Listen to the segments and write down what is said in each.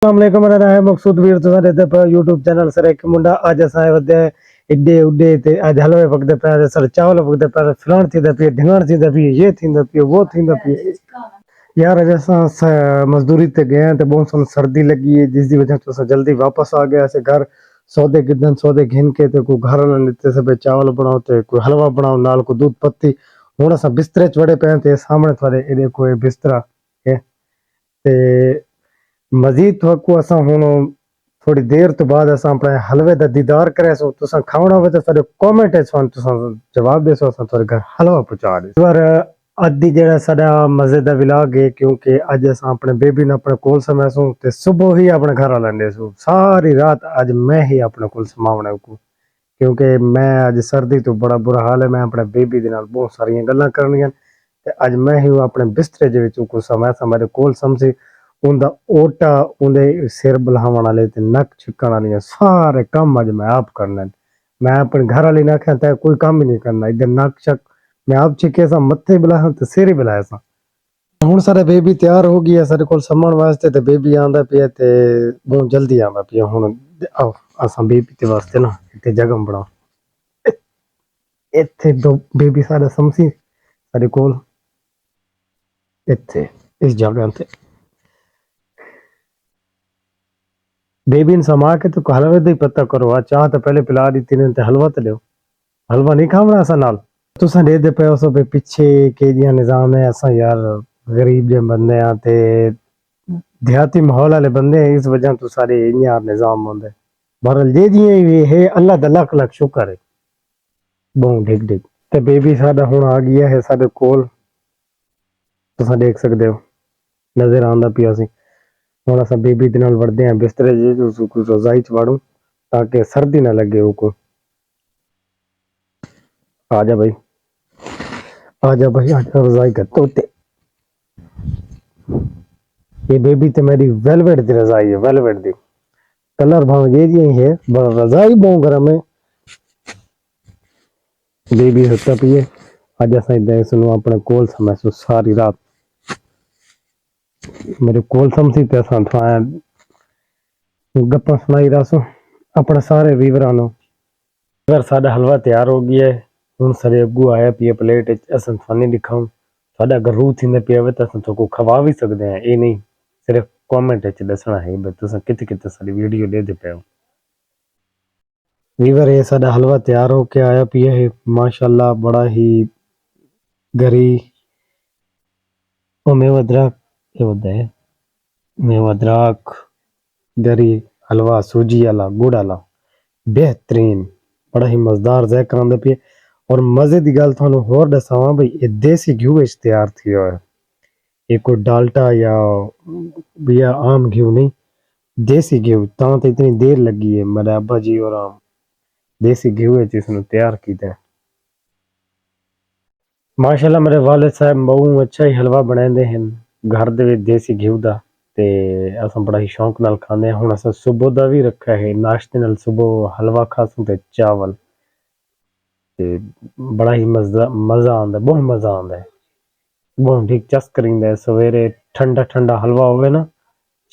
अस्सलामुअलैकुम मेरा नाम है मकसूद वीर तुसा रहते पे यूट्यूब चैनल सर एक मुंडा आज असा वदे इड्डे उड्डे ते आज हलवे पकदे पे सर चावल पकदे पे फलाण थींदा पे ढिंगण थींदा पे ये थींदा पे वो थींदा पे यार अज असा मजदूरी ते गए ते बहुत सन सर्दी लगी है जिसकी वजह से असा जल्दी वापस आ गया से घर सौदे गिदन सौदे घिन के ते को घर लेते से चावल बनाओ ते कोई हलवा बनाओ नाल को दूध पत्ती हुण असा बिस्तरे च वड़े पे ते सामने थोड़े एडे कोई बिस्तरा है ते मजीद थोको असा हुण थोड़ी देर तो बाद असा अपने हलवे दा दीदार करे सो तुसा खावणा होवे तो सारे कमेंट च तुसा जवाब देसो असा थोड़े घर हलवा पहुंचा दे पर अद्धी जेड़ा साडा मजे दा विलाग है क्योंकि अज असा अपने बेबी ने अपने कोल समय सो ते सुबह ही अपने घर आने सो सारी रात अज मैं ही अपने कोल समावणे को क्योंकि मैं अज सर्दी तो बड़ा बुरा हाल है मैं अपने बेबी दे नाल बहुत सारियां गल्लां करनियां ते अज मैं ही अपने बिस्तरे दे विच को समय मेरे कोल समझी उनका ओटा उनके सिर बल्हावन वाले नक छिकण वाली सारे काम अज मैं आप करने मैं अपने घर वाली ने आख्या तै कोई काम ही नहीं करना इधर नक शक मैं आप छिके सा मत्थे बुलाया तो सिर ही बुलाया सा हुण सारे बेबी तैयार हो गई है सारे कोल सम्मण वास्ते ते बेबी आंदा पिया ते बहुत जल्दी आंदा पिया हुण आओ असां बेबी ते वास्ते ना इत्थे जगह बनाओ इत्थे दो बेबी सारे समसी सारे कोल इत्थे इस जगह ते बेबी ने समा के तो हलवे दा ही पता करो आ चाह तो पहले पिला दी ने ते हलवा तो लो हलवा नहीं खावना असा नाल तुसा दे पे सो पे पीछे के दिया निजाम है असा यार गरीब जे बंदे आ ते देहाती माहौल वाले बंदे हैं इस वजह तो सारे यार निजाम होंदे बहरल जे दिए है अल्लाह दा लख लख शुक्र है बहुत ठीक ठीक ते बेबी साडा हुण आ गया है साडे कोल तुसा देख सकते हो नजर आंदा पिया सी हुण असां बेबी दे नाल वड़दे हैं बिस्तरे च रजाई च वाड़ू ताकि सर्दी ना लगे उको आजा भाई आजा भाई आजा रजाई का तोते ये बेबी तो मेरी वेलवेट दी रजाई है वेलवेट दी कलर भाव ये ही है रजाई बहुत गर्म है बेबी सुता पिए अज असां इधर सुनो अपने कोल समय सो सारी रात मेरे कोल समसी ते असां थोड़ा गप्पा सुनाई रहा अपने सारे वीवरां नो अगर साडा हलवा तैयार हो गया है हुण सारे अगू आया पिए प्लेट असां थाने दिखाऊं साडा अगर रूह थींदे पिया तो असां तो खवा भी सकते हैं ये नहीं सिर्फ कमेंट च दसना है भाई तुसां किथे किथे साडी वीडियो दे पे हो वीवर ये साडा हलवा तैयार होके आया पिया है माशाल्लाह बड़ा ही गरी ओ मेवदराक ये होता है मेवदराक गरी हलवा सूजी वाला गुड़ वाला बेहतरीन बड़ा ही मजेदार ज़ायका आंदा पिया और मज़े की गल थानू होर दसावां भाई ये देसी घ्यू विच तैयार थियो है ये कोई डाल्टा या आम घ्यू नहीं देसी घ्यू तां तो इतनी देर लगी है मेरे अब्बा जी और देसी घ्यू विच इसनू तैयार कीता है माशाल्लाह मेरे वालिद साहब बहुत अच्छा ही हलवा बनाते हैं घर दे विच देसी घ्यू दा ते असां बड़ा ही शौक नाल खांदे हैं हुण असां सुबह दा भी रखा है नाश्ते नाल सुबह हलवा खासूं ते चावल ते बड़ा ही मज़ा आंदा बहुत मज़ा आंदा है बहुत ठीक चस करींदा है सवेरे ठंडा ठंडा हलवा होवे ना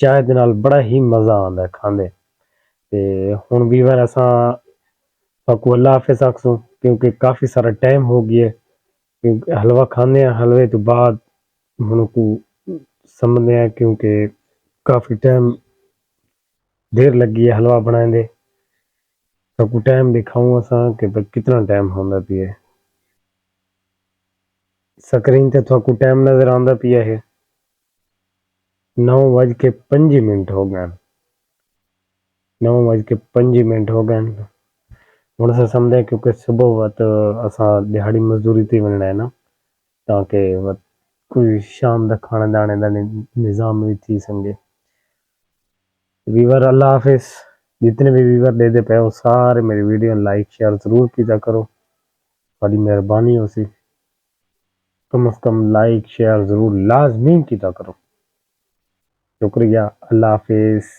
चाय दे नाल बड़ा ही मज़ा आंदा है खांदे ते हुण भी वार असां आपको अल्लाह हाफिज़ आखसूं क्योंकि काफ़ी सारा टाइम हो गया है क्योंकि हलवा खाने हलवे तो बाद हुण को समझते हैं क्योंकि काफ़ी टाइम देर लगी है हलवा बनाए सबको टाइम दिखाऊं असां कि भाई कितना टाइम होंदा पिया स्क्रीन ते थोड़ा टाइम नजर आंदा पिया है 9:05 हो गए 9:05 हो गए हुण असां समझे क्योंकि सुबह वक्त असां दिहाड़ी मजदूरी ते वञणा है ना ताकि कोई शाम दा खाने दाने दा निज़ाम भी थी सके वीवर अल्लाह हाफिज़ जितने भी वीवर दे पे हो सारे मेरी वीडियो लाइक शेयर ज़रूर किया करो बड़ी मेहरबानी हो सी कम से कम लाइक शेयर ज़रूर लाजमी किया करो शुक्रिया अल्लाह हाफिज़।